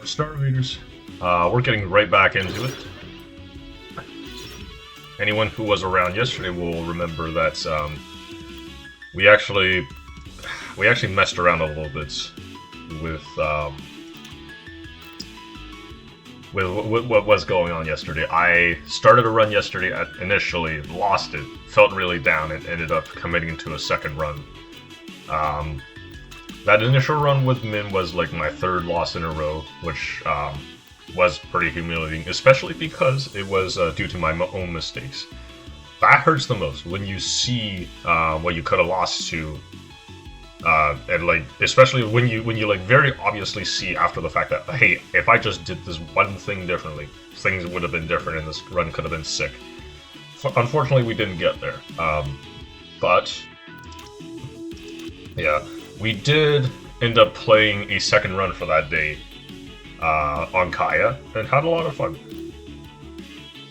Starvaders. We're getting right back into it. Anyone who was around yesterday will remember that we actually messed around a little bit with what was going on yesterday. I started a run yesterday, initially lost it, felt really down, and ended up committing to a second run. That initial run with Min was like my third loss in a row, which was pretty humiliating, especially because it was due to my own mistakes. That hurts the most when you see what you could have lost to, and like especially when you like very obviously see after the fact that, hey, if I just did this one thing differently, things would have been different, and this run could have been sick. Unfortunately, we didn't get there, but yeah. We did end up playing a second run for that day on Kaia, and had a lot of fun.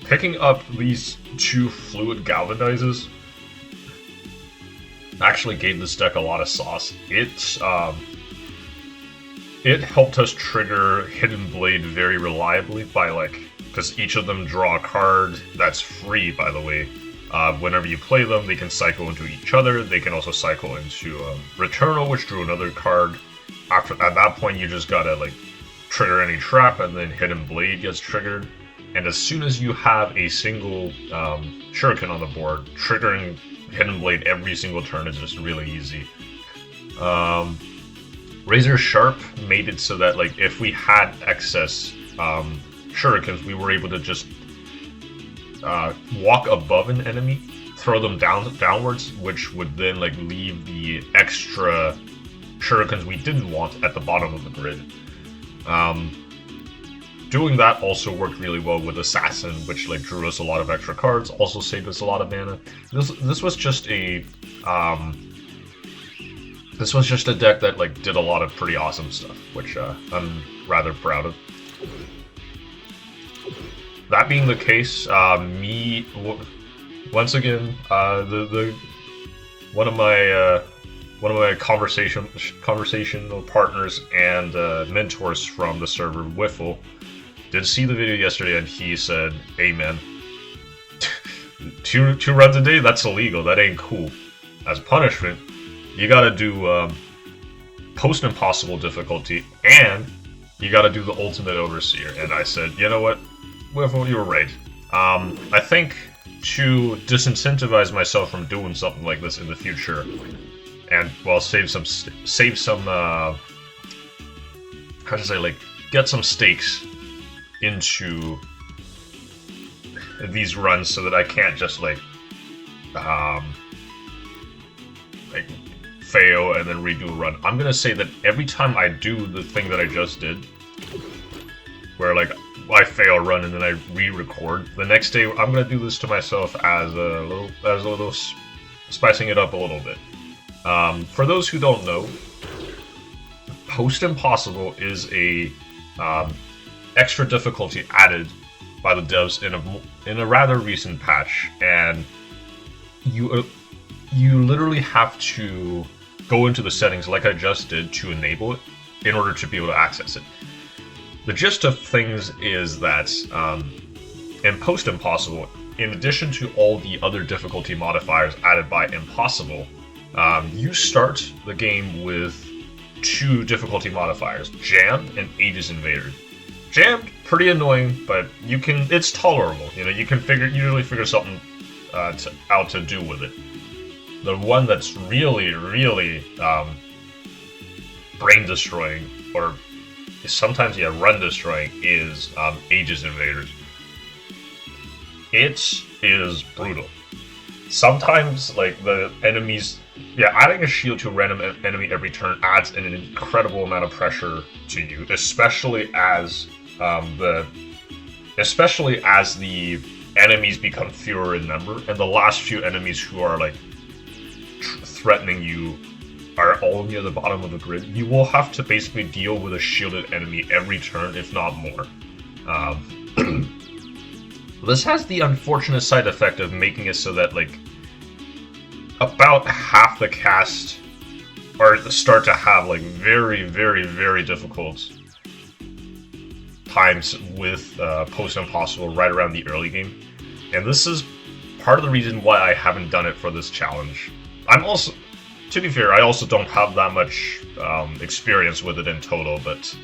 Picking up these two fluid galvanizers actually gave this deck a lot of sauce. It helped us trigger Hidden Blade very reliably by because each of them draw a card that's free, by the way. Whenever you play them, they can cycle into each other. They can also cycle into Returnal, which drew another card. At that point, you just gotta trigger any trap, and then Hidden Blade gets triggered. And as soon as you have a single Shuriken on the board, triggering Hidden Blade every single turn is just really easy. Razor Sharp made it so that if we had excess Shurikens, we were able to just walk above an enemy, throw them downwards, which would then leave the extra shurikens we didn't want at the bottom of the grid. Doing that also worked really well with Assassin, which drew us a lot of extra cards, also saved us a lot of mana. This was just a deck that did a lot of pretty awesome stuff, which I'm rather proud of. That being the case, once again, one of my conversational partners and mentors from the server, Wiffle, did see the video yesterday, and he said, "Hey man, two runs a day? That's illegal. That ain't cool. As punishment, you gotta do post impossible difficulty, and you gotta do the ultimate overseer." And I said, "You know what? Well, you were right. I think to disincentivize myself from doing something like this in the future, and save some get some stakes into these runs, so that I can't just fail and then redo a run. I'm gonna say that every time I do the thing that I just did, where I fail a run and then I re-record, the next day I'm gonna do this to myself as a little spicing it up a little bit. For those who don't know, Post Impossible is a extra difficulty added by the devs in a rather recent patch, and you literally have to go into the settings like I just did to enable it in order to be able to access it. The gist of things is that in Post Impossible, in addition to all the other difficulty modifiers added by Impossible, you start the game with two difficulty modifiers, Jammed and Aegis Invaders. Jammed, pretty annoying, but it's tolerable. You can usually figure something out to do with it. The one that's really, really brain destroying, or sometimes run destroying, is Aegis Invaders. It is brutal. Sometimes the enemies, adding a shield to a random enemy every turn adds an incredible amount of pressure to you, especially as the enemies become fewer in number, and the last few enemies who are threatening you are all near the bottom of the grid. You will have to basically deal with a shielded enemy every turn, if not more. This has the unfortunate side effect of making it so that about half the cast start to have very, very, very difficult times with Post Impossible right around the early game, and this is part of the reason why I haven't done it for this challenge. I'm also, to be fair, I also don't have that much experience with it in total, but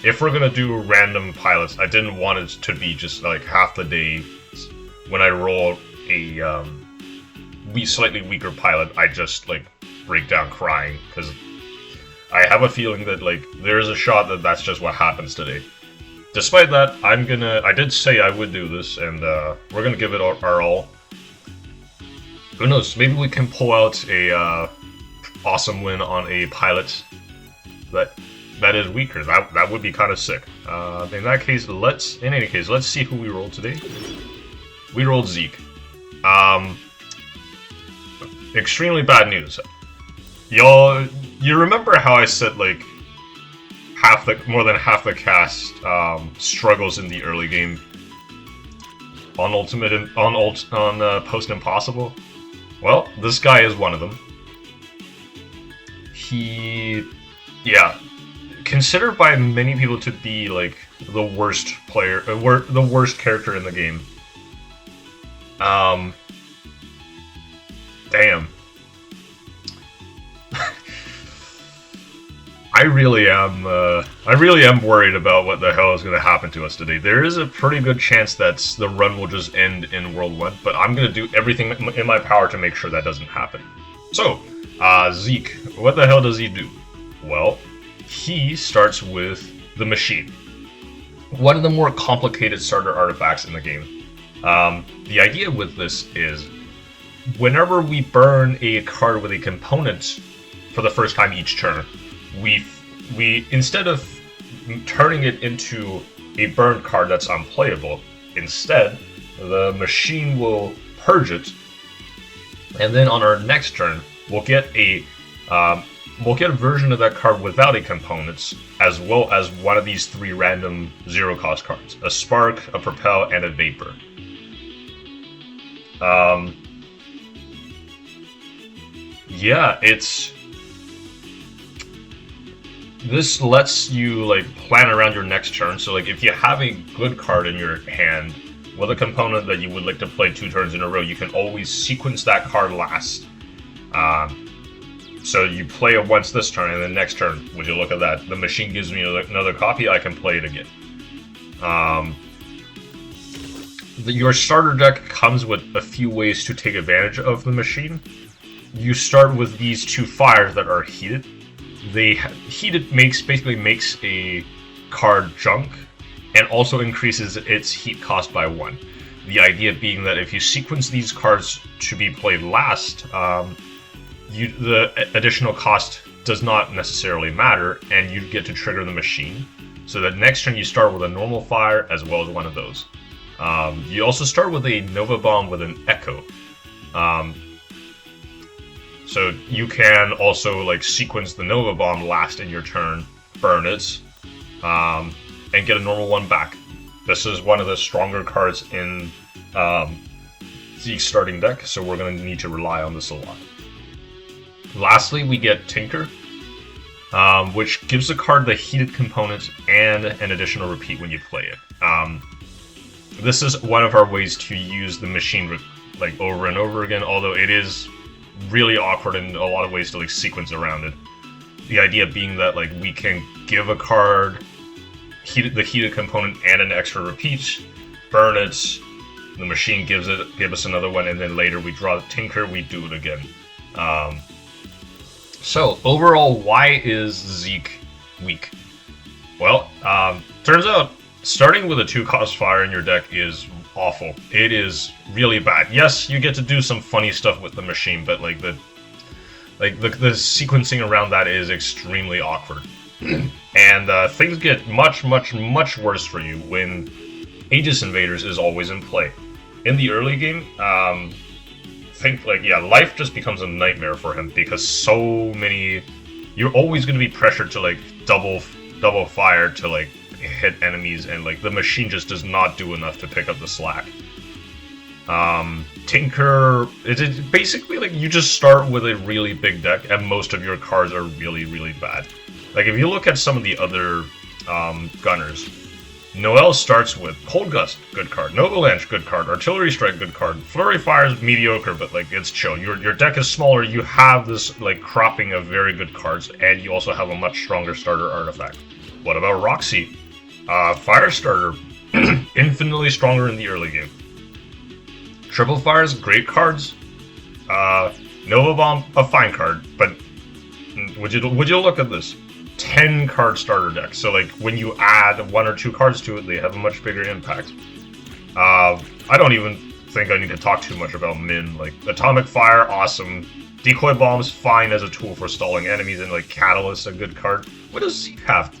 if we're gonna do random pilots, I didn't want it to be just like half the day when I roll a slightly weaker pilot, I just like break down crying, because I have a feeling that like there's a shot that that's just what happens today. Despite that, I did say I would do this, and we're gonna give it our all. Who knows, maybe we can pull out a awesome win on a pilot that is weaker. That would be kind of sick. In that case, let's see who we rolled today. We rolled Zeke. Extremely bad news. Y'all, you remember how I said like more than half the cast struggles in the early game on Post Impossible? Well, this guy is one of them. Considered by many people to be like the worst player, the worst character in the game. Damn. I really am worried about what the hell is going to happen to us today. There is a pretty good chance that the run will just end in World 1, but I'm going to do everything in my power to make sure that doesn't happen. So, Zeke, what the hell does he do? Well, he starts with the machine. One of the more complicated starter artifacts in the game. The idea with this is, whenever we burn a card with a component for the first time each turn, we instead of turning it into a burned card that's unplayable, instead the machine will purge it, and then on our next turn we'll get a version of that card without a component, as well as one of these 3 random 0-cost cards: a Spark, a Propel, and a Vapor. This lets you like plan around your next turn. So like if you have a good card in your hand with a component that you would like to play 2 turns in a row, you can always sequence that card last. So you play it once this turn, and then next turn, would you look at that? The machine gives me another copy, I can play it again. Your starter deck comes with a few ways to take advantage of the machine. You start with these 2 fires that are heated. Heated basically makes a card junk, and also increases its heat cost by 1. The idea being that if you sequence these cards to be played last, the additional cost does not necessarily matter, and you get to trigger the machine. So that next turn you start with a normal fire as well as one of those. You also start with a Nova Bomb with an Echo. So you can also like sequence the Nova Bomb last in your turn, burn it, and get a normal one back. This is one of the stronger cards in Zeke's starting deck, so we're going to need to rely on this a lot. Lastly, we get Tinker, which gives the card the heated component and an additional repeat when you play it. This is one of our ways to use the machine like over and over again, although it is really awkward in a lot of ways to like sequence around it. The idea being that like we can give a card the heated component and an extra repeat, burn it, the machine give us another one, and then later we draw the Tinker, we do it again. So overall, why is Zeke weak? Well, turns out starting with a 2-cost fire in your deck is awful. It is really bad. Yes, you get to do some funny stuff with the machine, but like the sequencing around that is extremely awkward. And things get much worse for you when Aegis Invaders is always in play. In the early game, life just becomes a nightmare for him, because you're always going to be pressured to like double fire to like hit enemies, and like the machine just does not do enough to pick up the slack. Tinker, it's basically like you just start with a really big deck, and most of your cards are really bad. Like if you look at some of the other gunners, Noel starts with Cold Gust, good card. Novalanche, good card. Artillery Strike, good card. Flurry Fire is mediocre, but like it's chill. Your deck is smaller. You have this like cropping of very good cards, and you also have a much stronger starter artifact. What about Roxy? Fire Starter, infinitely stronger in the early game. Triple Fires, great cards. Nova Bomb, a fine card, but would you look at this? 10 card starter deck. So like when you add 1 or 2 cards to it, they have a much bigger impact. I don't even think I need to talk too much about Min. Like Atomic Fire, awesome. Decoy Bombs, fine as a tool for stalling enemies, and like Catalyst, a good card. What does Zeke have?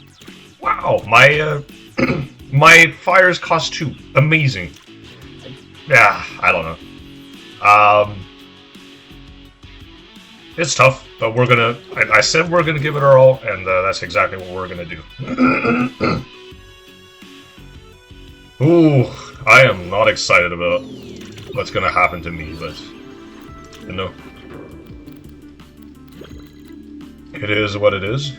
Wow, my my fires cost 2. Amazing. Yeah, I don't know. It's tough, but we're gonna. I said we're gonna give it our all, and that's exactly what we're gonna do. Ooh, I am not excited about what's gonna happen to me, but you know, it is what it is.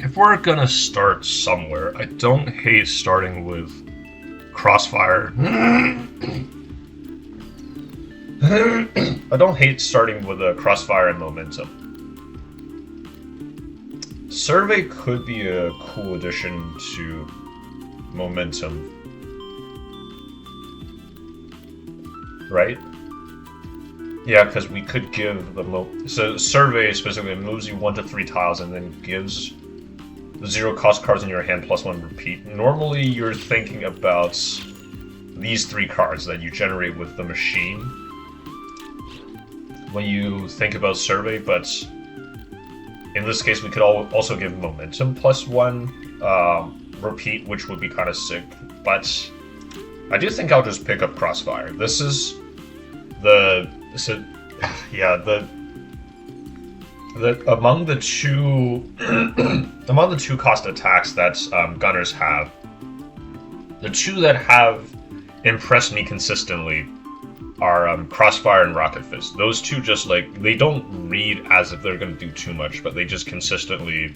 If we're gonna start somewhere, I don't hate starting with Crossfire. I don't hate starting with a Crossfire and Momentum. Survey could be a cool addition to Momentum. Right? Yeah, because we could give the so Survey specifically moves you 1 to 3 tiles and then gives the 0 cost cards in your hand +1 repeat. Normally you're thinking about these 3 cards that you generate with the machine when you think about Survey, but in this case we could also give Momentum +1 repeat, which would be kind of sick, but I do think I'll just pick up Crossfire. This is the among the two cost attacks that gunners have, the 2 that have impressed me consistently are Crossfire and Rocket Fist. Those 2 just like, they don't read as if they're going to do too much, but they just consistently,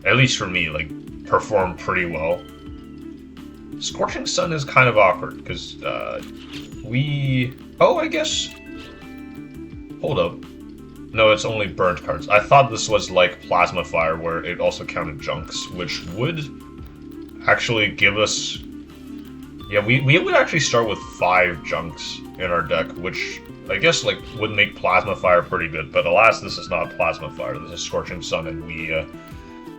at least for me, like perform pretty well. Scorching Sun is kind of awkward because I guess. Hold up. No, it's only burnt cards. I thought this was like Plasma Fire, where it also counted junks, which would actually give us. Yeah, we would actually start with 5 junks in our deck, which I guess like would make Plasma Fire pretty good. But alas, this is not Plasma Fire. This is Scorching Sun, and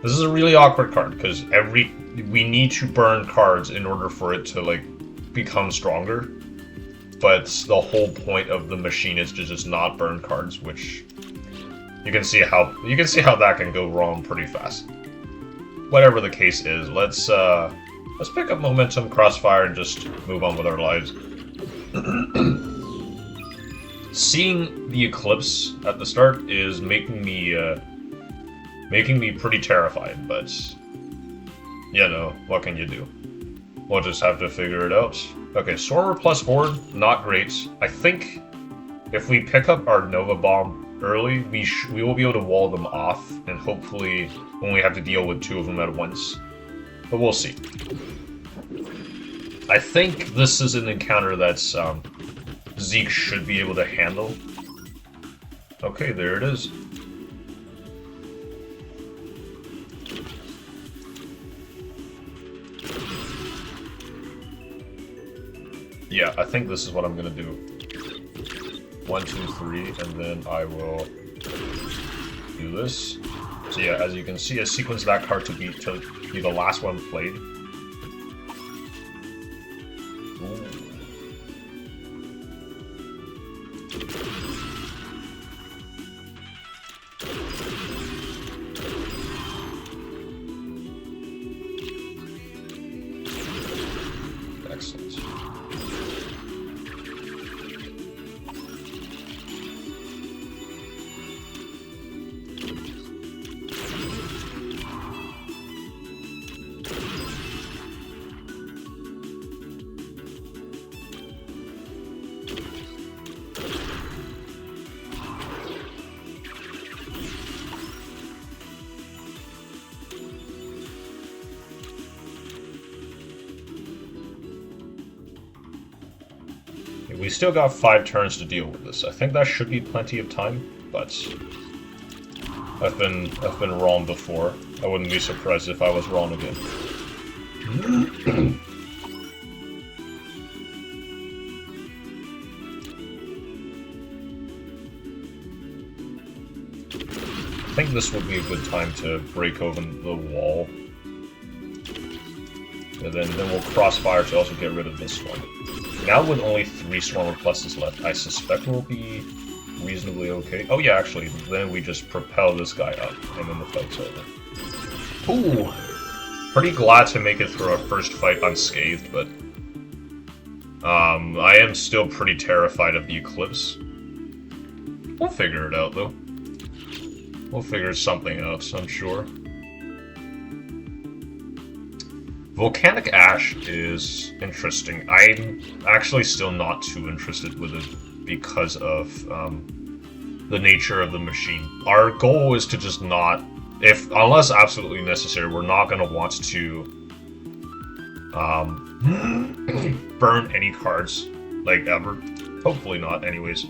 this is a really awkward card because we need to burn cards in order for it to like become stronger. But the whole point of the machine is to just not burn cards, which you can see how that can go wrong pretty fast. Whatever the case is, let's pick up Momentum, Crossfire, and just move on with our lives. Seeing the Eclipse at the start is making me pretty terrified, but you know, what can you do? We'll just have to figure it out. Okay, Stormer plus Horde, not great. I think if we pick up our Nova Bomb early, we will be able to wall them off, and hopefully only have to deal with 2 of them at once. But we'll see. I think this is an encounter that Zeke should be able to handle. Okay, there it is. Yeah, I think this is what I'm gonna do. 1, 2, 3, and then I will do this. So yeah, as you can see, I sequence that card to be the last one played. Ooh. Excellent. We still got 5 turns to deal with this. I think that should be plenty of time, but I've been wrong before. I wouldn't be surprised if I was wrong again. I think this would be a good time to break open the wall. And then we'll crossfire to also get rid of this one. Now with only 3 Swarmer Pluses left, I suspect we'll be reasonably okay. Oh yeah, actually, then we just propel this guy up, and then the fight's over. Ooh! Pretty glad to make it through our first fight unscathed, but... I am still pretty terrified of the Eclipse. We'll figure it out, though. We'll figure something out, I'm sure. Volcanic Ash is interesting. I'm actually still not too interested with it because of the nature of the machine. Our goal is to just not, unless absolutely necessary, we're not going to want to burn any cards, like ever. Hopefully not, anyways.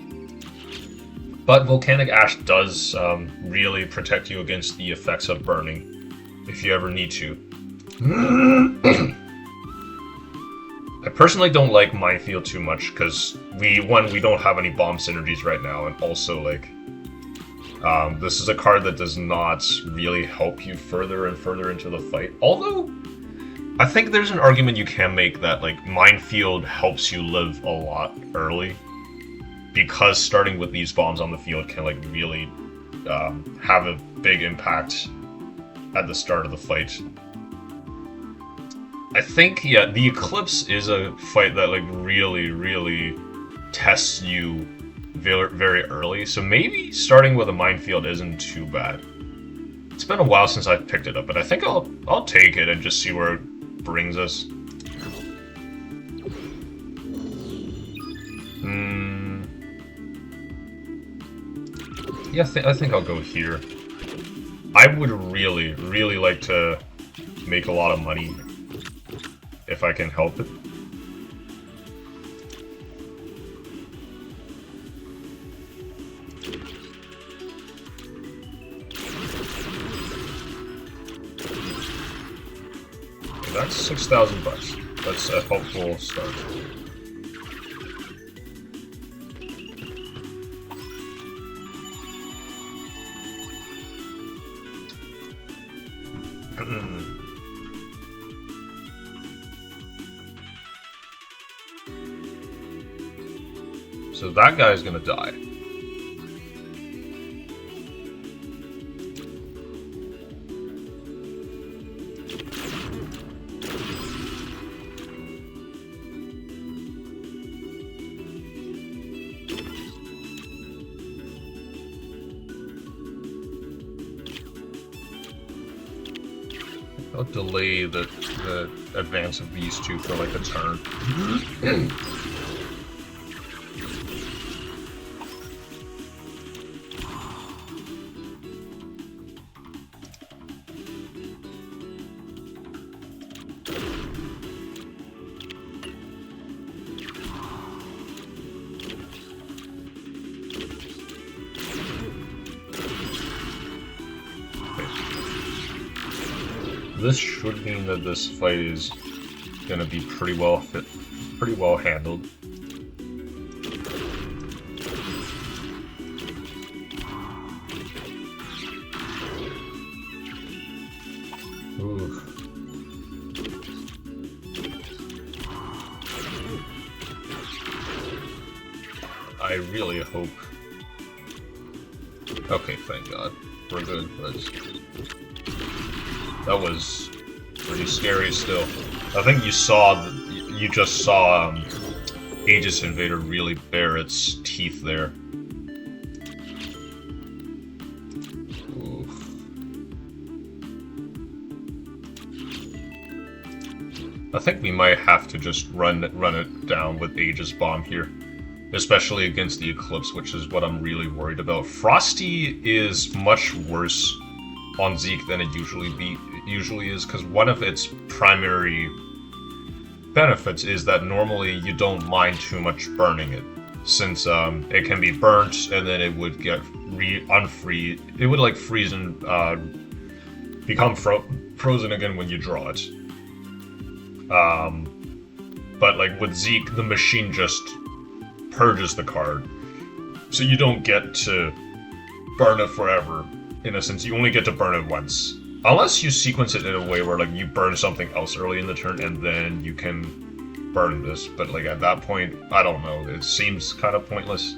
But Volcanic Ash does really protect you against the effects of burning, if you ever need to. I personally don't like Minefield too much, because we don't have any bomb synergies right now, and also, like, this is a card that does not really help you further and further into the fight. Although, I think there's an argument you can make that, like, Minefield helps you live a lot early, because starting with these bombs on the field can, like, really have a big impact at the start of the fight. I think, yeah, the Eclipse is a fight that, like, really, really tests you very, very early, so maybe starting with a Minefield isn't too bad. It's been a while since I picked it up, but I think I'll take it and just see where it brings us. Yeah, I think I'll go here. I would really, really like to make a lot of money if I can help it. That's 6,000 bucks. That's a helpful start. So that guy's gonna die. I'll delay the advance of these two for like a turn. This should mean that this fight is gonna be pretty well handled. Ooh. I really hope. Okay, thank God. We're good, but that was pretty scary still. I think you just saw Aegis Invader really bare its teeth there. Oof. I think we might have to just run it down with Aegis Bomb here. Especially against the Eclipse, which is what I'm really worried about. Frosty is much worse on Zeke than it usually is, because one of its primary benefits is that normally you don't mind too much burning it, since it can be burnt and then it would get unfreeze. It would like freeze and become frozen again when you draw it. But like with Zeke, the machine just purges the card, so you don't get to burn it forever. In a sense, you only get to burn it once. Unless you sequence it in a way where like you burn something else early in the turn and then you can burn this. But like at that point, I don't know. It seems kind of pointless.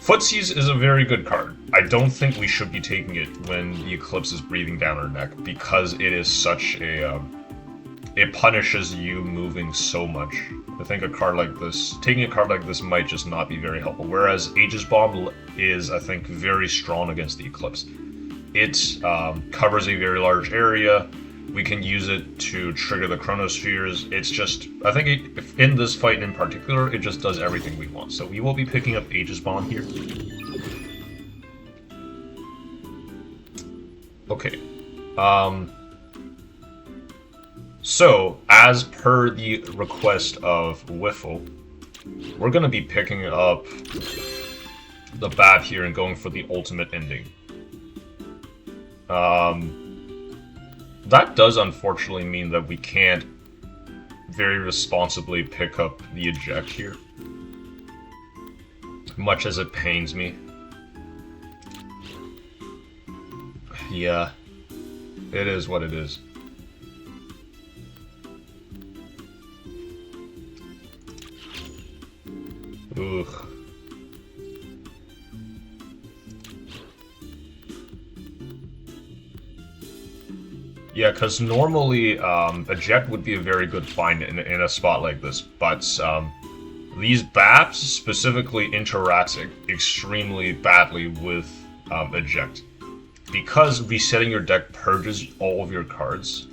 Footsies is a very good card. I don't think we should be taking it when the Eclipse is breathing down our neck, because it is such a... it punishes you moving so much. I think a card like this, taking a card like this might just not be very helpful. Whereas Aegis Bomb is, I think, very strong against the Eclipse. It covers a very large area. We can use it to trigger the Chronospheres. It's just, I think in this fight in particular, it just does everything we want. So we will be picking up Aegis Bomb here. Okay. So, as per the request of Wiffle, we're going to be picking up the Bat here and going for the ultimate ending. That does unfortunately mean that we can't very responsibly pick up the Eject here, much as it pains me. Yeah, it is what it is. Ugh. Yeah, because normally Eject would be a very good find in a spot like this, but these Baps specifically interact extremely badly with Eject. Because resetting your deck purges all of your cards,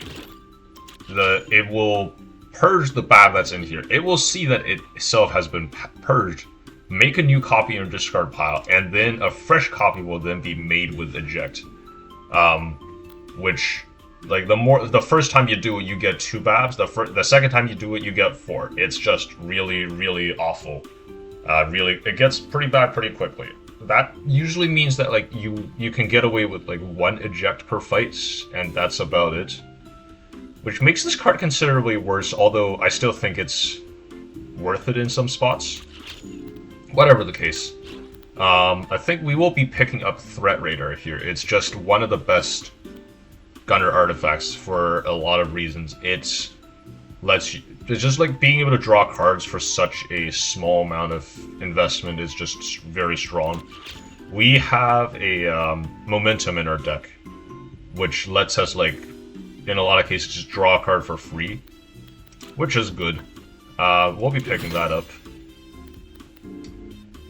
it will purge the Bab that's in here. It will see that it itself has been purged, make a new copy in your discard pile, and then a fresh copy will then be made with Eject. Which... like, the first time you do it, you get 2 Babs. The second time you do it, you get 4. It's just really, really awful. It gets pretty bad pretty quickly. That usually means that, like, you can get away with, like, 1 Eject per fight, and that's about it. Which makes this card considerably worse, although I still think it's worth it in some spots. Whatever the case. I think we will be picking up Threat Radar here. It's just one of the best Gunner artifacts for a lot of reasons. It's just like being able to draw cards for such a small amount of investment is just very strong. We have a momentum in our deck, which lets us, like, in a lot of cases, just draw a card for free, which is good. We'll be picking that up.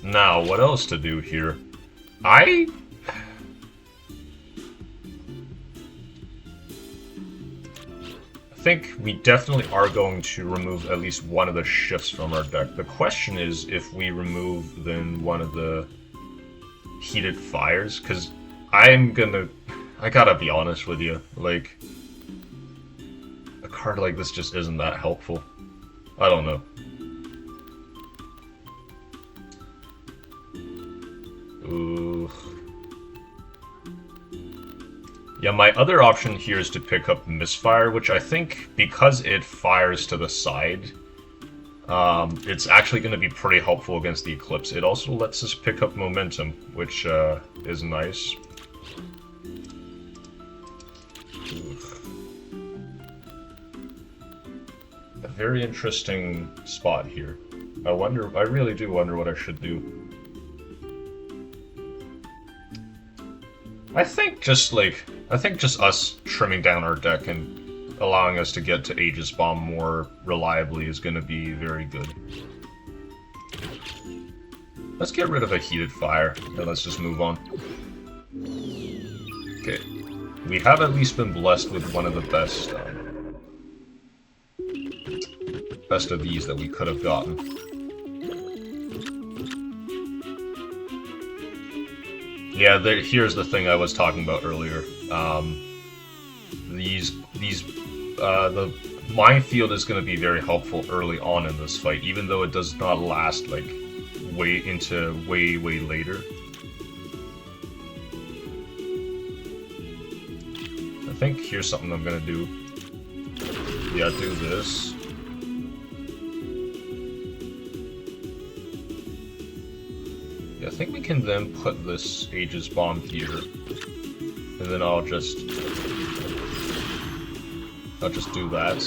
Now, what else to do here? I think we definitely are going to remove at least one of the shifts from our deck. The question is if we remove then one of the Heated Fires, because I gotta be honest with you, like, a card like this just isn't that helpful. I don't know. Ooh. Yeah, my other option here is to pick up Misfire, which I think, because it fires to the side, it's actually going to be pretty helpful against the Eclipse. It also lets us pick up Momentum, which is nice. A very interesting spot here. I really do wonder what I should do. I think just us trimming down our deck and allowing us to get to Aegis Bomb more reliably is going to be very good. Let's get rid of a Heated Fire, and let's just move on. Okay. We have at least been blessed with one of the best of these that we could have gotten. Yeah, here's the thing I was talking about earlier. The Minefield is going to be very helpful early on in this fight, even though it does not last, like, way later. I think here's something I'm going to do. Yeah, do this. Yeah, I think we can then put this Aegis Bomb here. And then I'll just do that.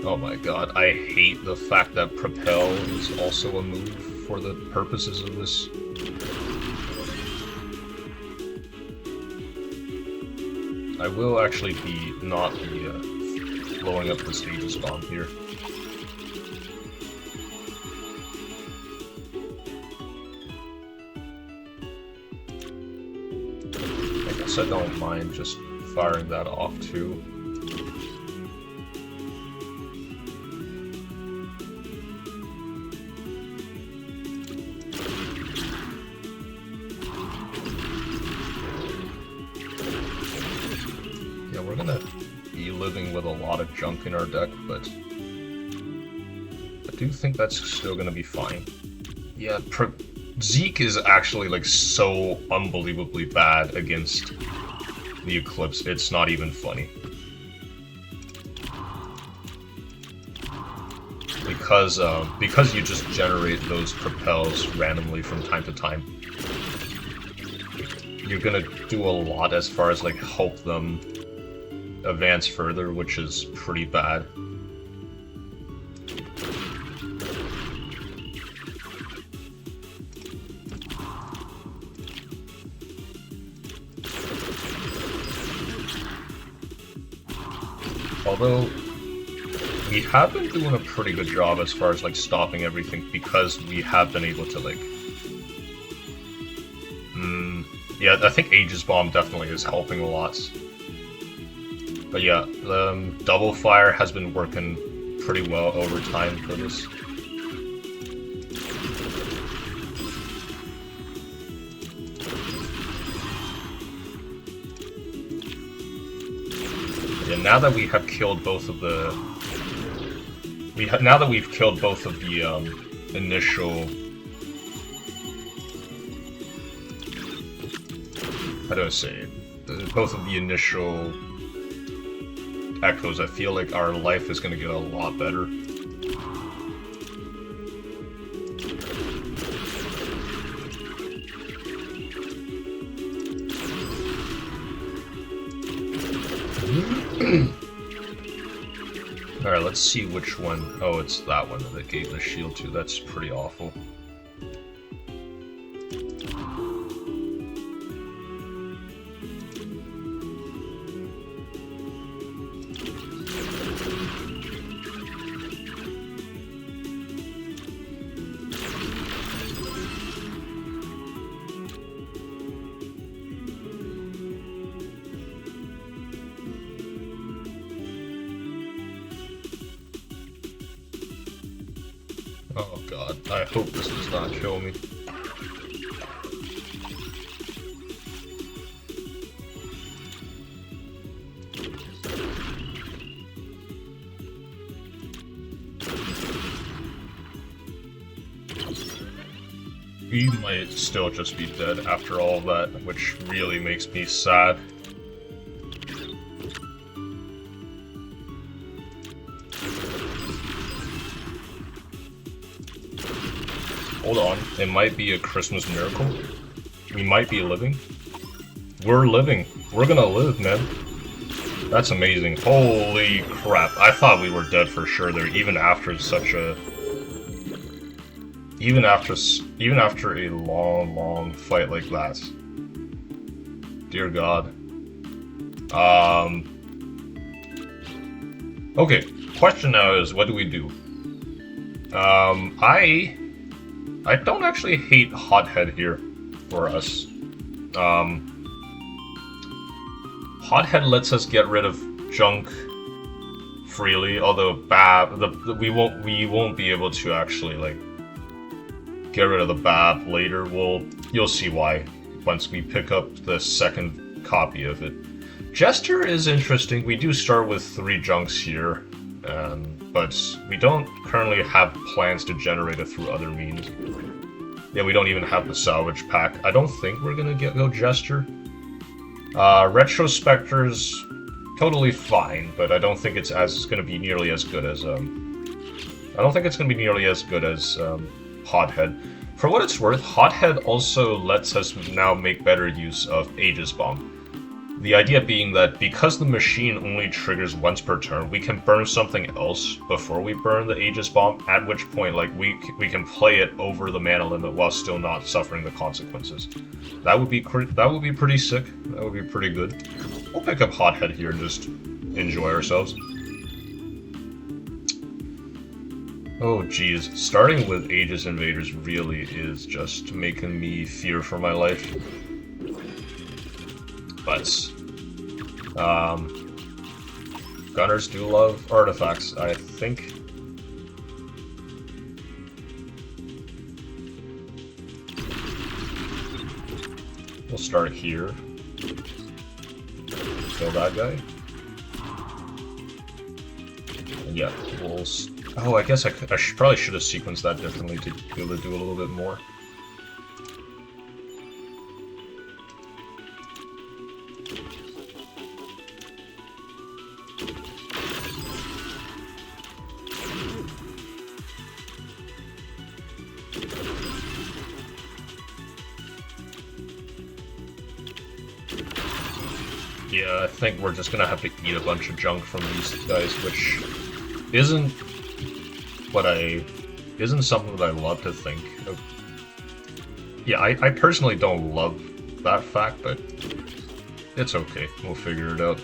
Oh my god, I hate the fact that Propel is also a move for the purposes of this. I will actually not be blowing up this Aegis Bomb here. I guess I don't mind just firing that off too. Yeah, we're gonna be living with a lot of junk in our deck, but I do think that's still gonna be fine. Yeah, Zeke is actually like so unbelievably bad against the Eclipse, it's not even funny. Because you just generate those propels randomly from time to time, you're gonna do a lot as far as like help them advance further, which is pretty bad. Although we have been doing a pretty good job as far as like stopping everything, because we have been able to like yeah, I think Aegis Bomb definitely is helping a lot. But yeah, Double Fire has been working pretty well over time for this. Yeah, now that we have killed both of the... now that we've killed both of the initial... How do I say it? Both of the initial echoes, I feel like our life is going to get a lot better. Alright, let's see which one. Oh, it's that one that gave the shield to. That's pretty awful. Oh god, I hope this does not kill me. We might still just be dead after all that, which really makes me sad. Hold on, it might be a Christmas miracle. We might be living. We're living. We're gonna live, man. That's amazing. Holy crap. I thought we were dead for sure there, even after such a... Even after a long fight like that. Dear God. Okay, question now is, what do we do? I don't actually hate Hothead here for us. Hothead lets us get rid of junk freely. Although Bab, we won't be able to actually like get rid of the Bab later. You'll see why once we pick up the second copy of it. Jester is interesting. We do start with 3 junks here, but we don't currently have plans to generate it through other means. Yeah, we don't even have the salvage pack. I don't think we're gonna go Jester. Retrospectors, totally fine, but I don't think it's gonna be nearly as good as Hothead. For what it's worth, Hothead also lets us now make better use of Aegis Bomb. The idea being that because the machine only triggers once per turn, we can burn something else before we burn the Aegis Bomb, at which point like we can play it over the mana limit while still not suffering the consequences. That would be pretty sick. That would be pretty good. We'll pick up Hothead here and just enjoy ourselves. Oh geez, starting with Aegis Invaders really is just making me fear for my life. But gunners do love artifacts, I think. We'll start here. Kill that guy. And yeah, we'll... Oh, I guess I probably should have sequenced that differently to be able to do a little bit more. Yeah, I think we're just gonna have to eat a bunch of junk from these guys, which isn't something that I love to think of. Yeah, I personally don't love that fact, but it's okay. We'll figure it out.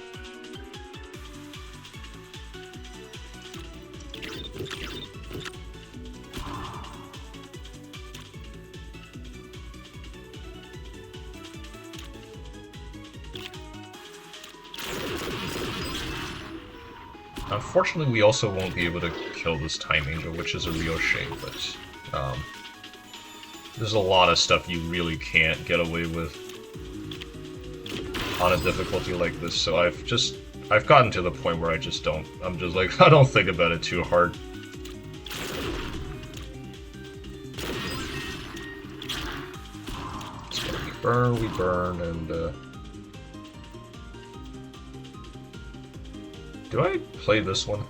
Unfortunately, we also won't be able to kill this Time Angel, which is a real shame, but there's a lot of stuff you really can't get away with on a difficulty like this, so I've gotten to the point where I'm just like, I don't think about it too hard. So we burn, and do I play this one?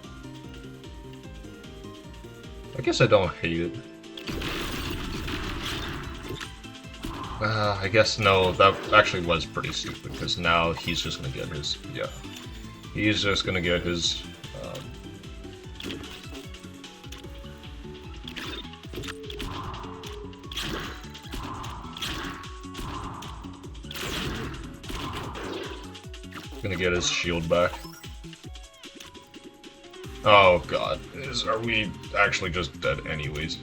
I guess I don't hate it. I guess no, that actually was pretty stupid, because now he's just gonna get his, yeah. He's just gonna get his, gonna get his shield back. Oh god, are we actually just dead anyways?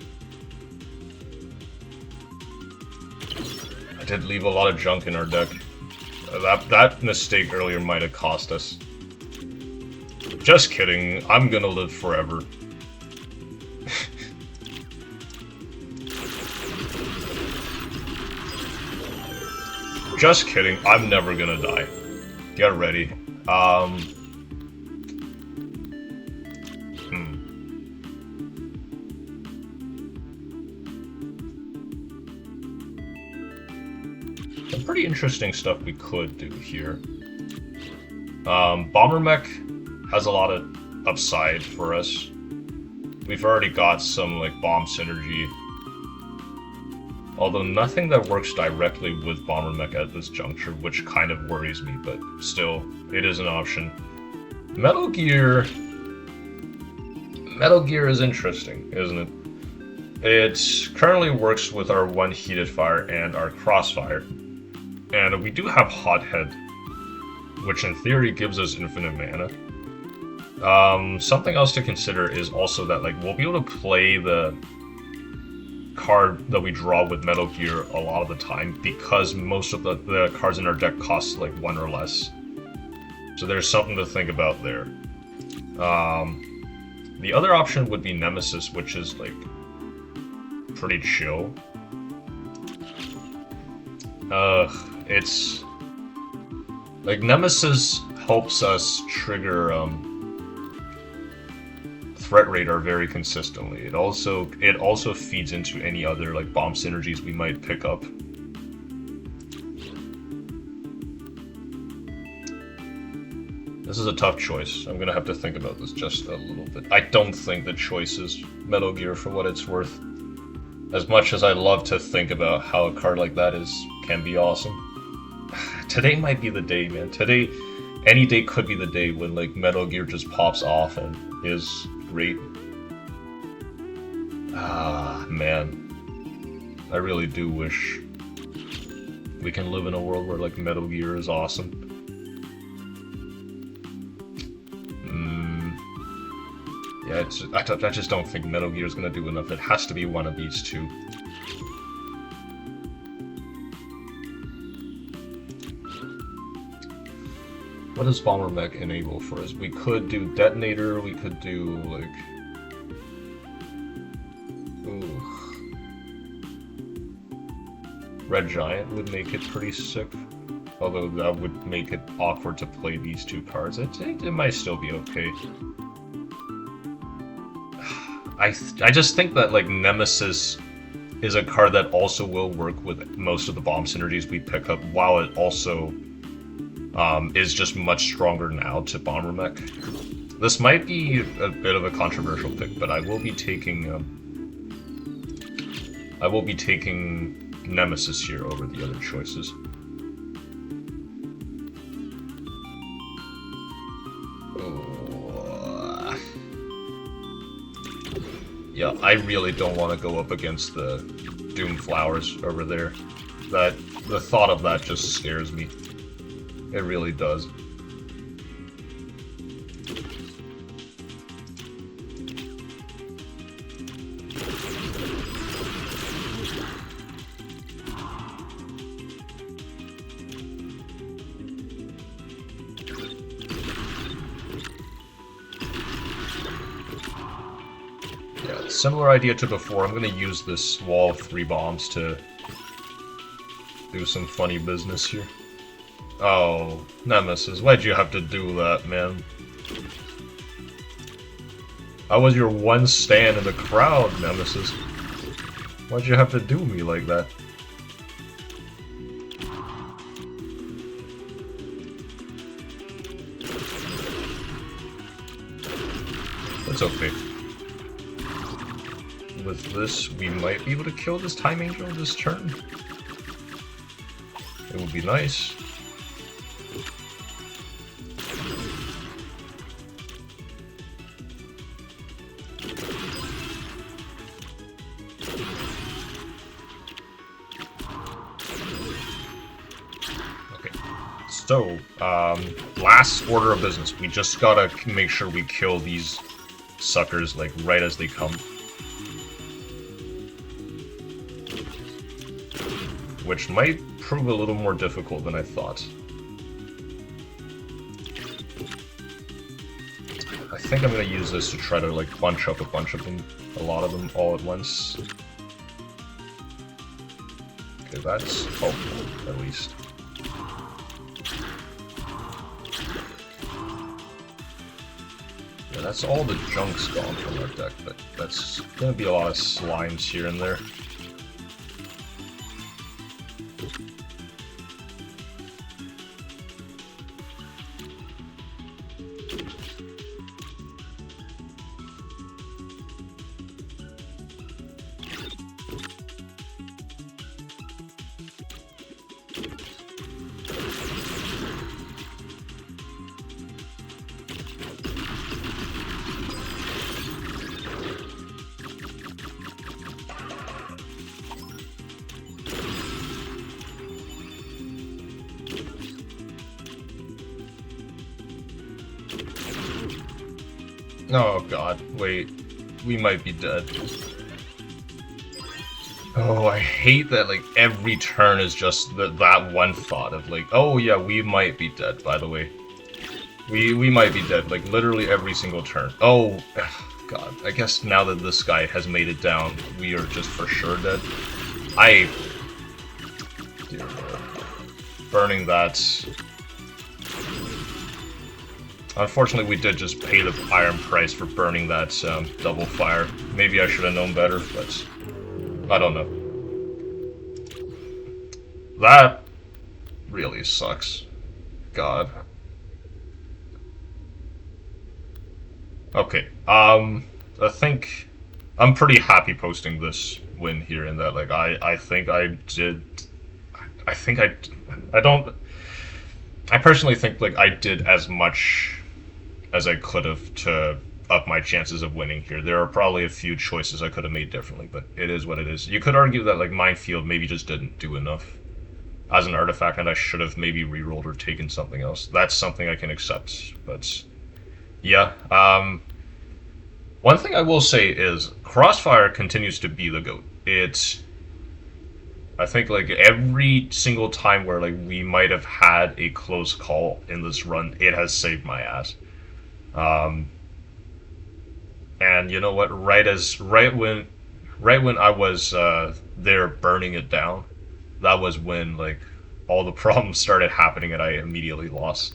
I did leave a lot of junk in our deck. That mistake earlier might have cost us. Just kidding, I'm gonna live forever. Just kidding, I'm never gonna die. Get ready. Some pretty interesting stuff we could do here. Bomber Mech has a lot of upside for us. We've already got some like bomb synergy. Although nothing that works directly with Bomber Mech at this juncture, which kind of worries me, but still, it is an option. Metal Gear is interesting, isn't it? It currently works with our one Heated Fire and our Crossfire. And we do have Hothead, which in theory gives us infinite mana. Something else to consider is also that like we'll be able to play the card that we draw with Metal Gear a lot of the time, because most of the cards in our deck cost like 1 or less. So there's something to think about there. The other option would be Nemesis, which is like pretty chill. It's like Nemesis helps us trigger threat radar very consistently. It also feeds into any other like bomb synergies we might pick up. This is a tough choice. I'm gonna have to think about this just a little bit. I don't think the choice is Metal Gear for what it's worth. As much as I love to think about how a card like that can be awesome. Today might be the day, man. Today, any day could be the day when like Metal Gear just pops off and is great. Ah, man. I really do wish we can live in a world where like Metal Gear is awesome. Yeah, I just don't think Metal Gear is going to do enough. It has to be one of these two. What does Bomber Mech enable for us? We could do Detonator, we could do, like... Ooh. Red Giant would make it pretty sick. Although that would make it awkward to play these two cards. It might still be okay. I just think that like Nemesis is a card that also will work with most of the bomb synergies we pick up, while it also is just much stronger now to Bomber Mech. This might be a bit of a controversial pick, but I will be taking Nemesis here over the other choices. Yeah, I really don't want to go up against the Doom Flowers over there. The thought of that just scares me. It really does. Similar idea to before. I'm going to use this wall of 3 bombs to do some funny business here. Oh, Nemesis, why'd you have to do that, man? I was your one stand in the crowd, Nemesis. Why'd you have to do me like that? That's okay. With this, we might be able to kill this Time Angel this turn. It would be nice. Okay, so, last order of business. We just gotta make sure we kill these suckers, like, right as they come. Which might prove a little more difficult than I thought. I think I'm gonna use this to try to like bunch up a lot of them all at once. Okay, that's helpful, at least. Yeah, that's all the junk's gone from our deck, but that's gonna be a lot of slimes here and there. Oh god, wait. We might be dead. Oh, I hate that, like, every turn is just that one thought of, like, oh yeah, we might be dead, by the way. We might be dead, like, literally every single turn. Oh, God. I guess now that this guy has made it down, we are just for sure dead. Dear Lord. Burning that... Unfortunately, we did just pay the iron price for burning that double fire. Maybe I should have known better, but I don't know. That really sucks. God. Okay, I think I'm pretty happy posting this win here in that, like, I think I did... I personally think, like, I did as much as I could have to up my chances of winning here. There are probably a few choices I could have made differently, but it is what it is. You could argue that, like, Minefield maybe just didn't do enough as an artifact, and I should have maybe rerolled or taken something else. That's something I can accept, but... yeah, one thing I will say is, Crossfire continues to be the GOAT. It's... I think, like, every single time where, like, we might have had a close call in this run, it has saved my ass. And you know what? Right when I was there burning it down, that was when, like, all the problems started happening and I immediately lost.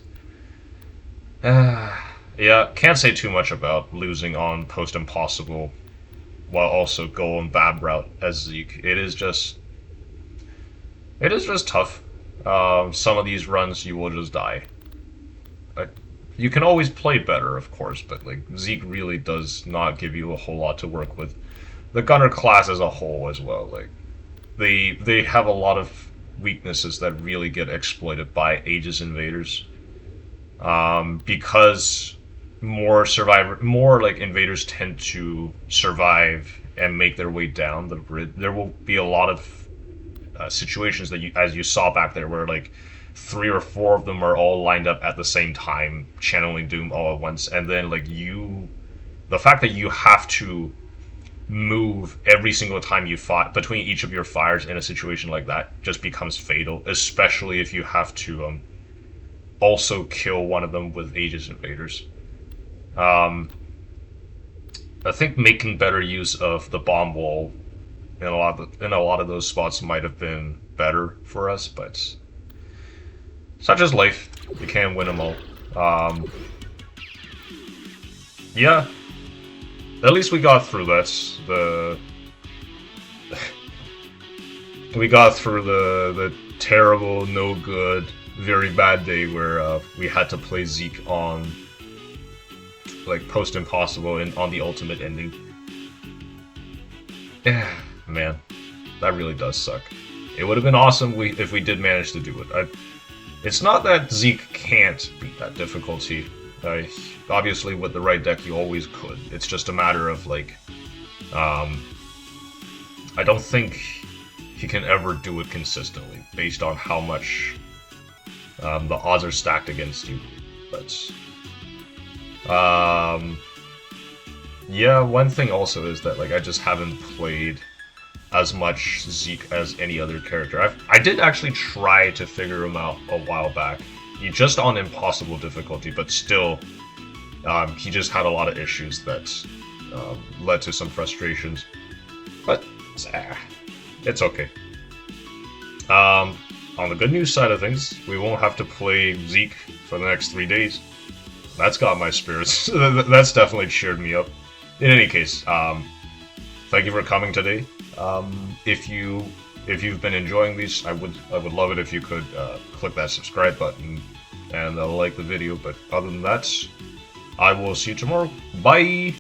Yeah, can't say too much about losing on Post Impossible while also going bad route as Zeke. It is just tough. Some of these runs you will just die. You can always play better, of course, but, like, Zeke really does not give you a whole lot to work with. The Gunner class as a whole as well, like, they have a lot of weaknesses that really get exploited by Aegis invaders. Because more like, invaders tend to survive and make their way down the grid, there will be a lot of situations that as you saw back there, where, like, 3 or 4 of them are all lined up at the same time, channeling Doom all at once, and then, like, the fact that you have to move every single time you fought between each of your fires in a situation like that just becomes fatal, especially if you have to also kill one of them with Aegis invaders. I think making better use of the bomb wall in a lot of those spots might have been better for us, but such is life. You can't win them all. Yeah. At least we got through that. We got through the terrible, no good, very bad day where we had to play Zeke on, like, Post Impossible and on the ultimate ending. Yeah, man, that really does suck. It would have been awesome if we did manage to do it. It's not that Zeke can't beat that difficulty. Obviously, with the right deck, you always could. It's just a matter of, like, I don't think he can ever do it consistently, based on how much the odds are stacked against you. But, yeah, one thing also is that, like, I just haven't played as much Zeke as any other character. I did actually try to figure him out a while back. He just on impossible difficulty, but still, he just had a lot of issues that led to some frustrations. But it's okay. On the good news side of things, we won't have to play Zeke for the next 3 days. That's got my spirits. That's definitely cheered me up. In any case, thank you for coming today. If you've been enjoying these, I would love it if you could click that subscribe button and like the video. But other than that, I will see you tomorrow. Bye!